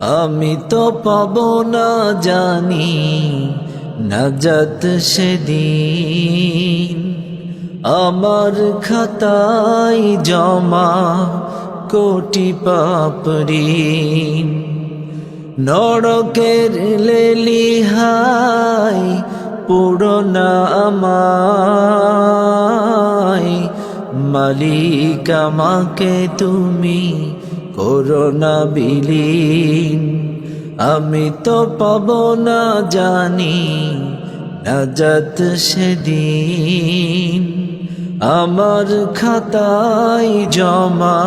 আমি তো পাব না জানি নাজাত সেদিন, আমার খাতায় জমা কোটি পাপ ঋণ। নরকের লেলিহায় পুরোনা আমায়, মালিক আমাকে তুমি করোনা বিলীন। আমি তো পাব না জানি নাজাত সেদিন, আমার খাতায় জমা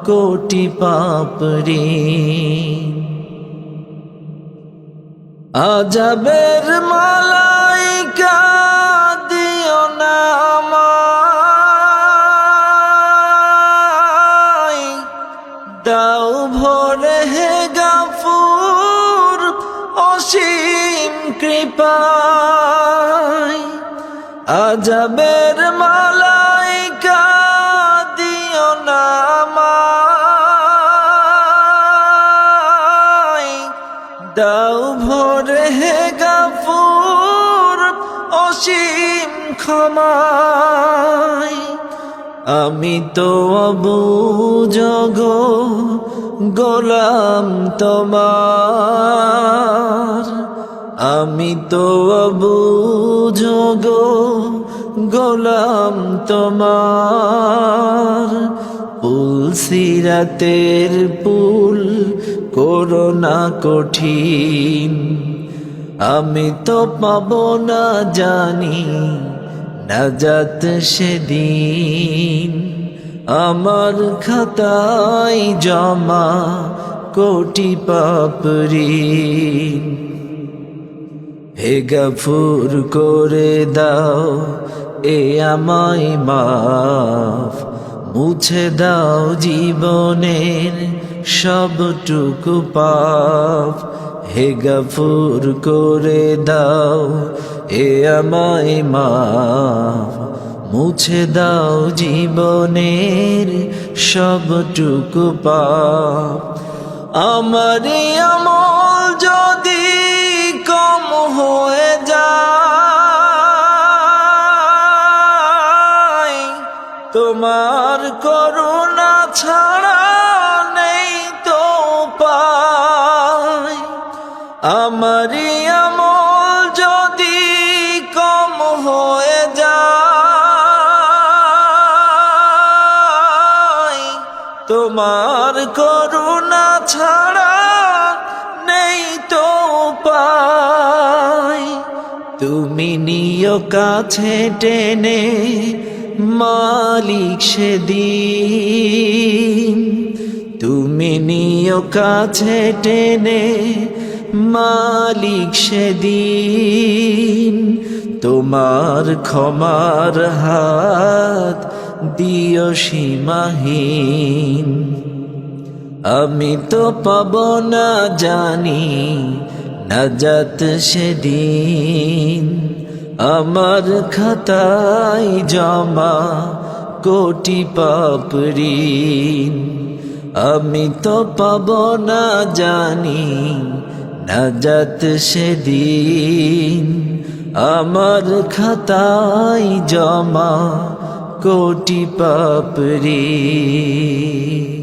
কোটি পাপ ঋণ। আযাবের মালাইকা দিও না আমায়, দাও ভরে হে গাফুর অসীম কৃপায়। আযাবের মালাইকা দিও না আমায়, দাও ভরে হে গাফুর অসীম ক্ষমায়। আমি তো অবুঝ গো গোলাম তোমার, আমি তো অবুঝ গো গোলাম তোমার। পুল সিরাতের পুল করোনা কঠিন, আমি তো পাব না জানি নাজাত সেদিন, আমার খাতায় জমা কোটি পাপ ঋণ। হে গফুর করে দাও এ আমায় মাফ, মুছে দাও জীবনের সবটুকু পাপ। হে গফুর করে দাও এ আমায় মাফ, মুছে দাও জীবনের সবটুকু পাপ। আমার আমল যদি কম হয়ে যায়, তোমার করুণা ছাড়া নেই তো উপায়। আমার আমল যদি কম হয়ে যায়, তোমার করুণা ছাড়া নেই তো উপায়। তুমি নিও কাছে টেনে মালিক সেদিন, তুমি নিও কাছে টেনে মালিক সেদিন। তোমার ক্ষমার হাত দিও সীমাহীন, আমি তো পাব না জানি নাজাত সেদিন, আমার খাতায় জমা কোটি পাপ ঋণ। আমি তো পাব না জানি নাজাত সেদিন, আমার খাতায় জমা কোটি পাপ ঋণ।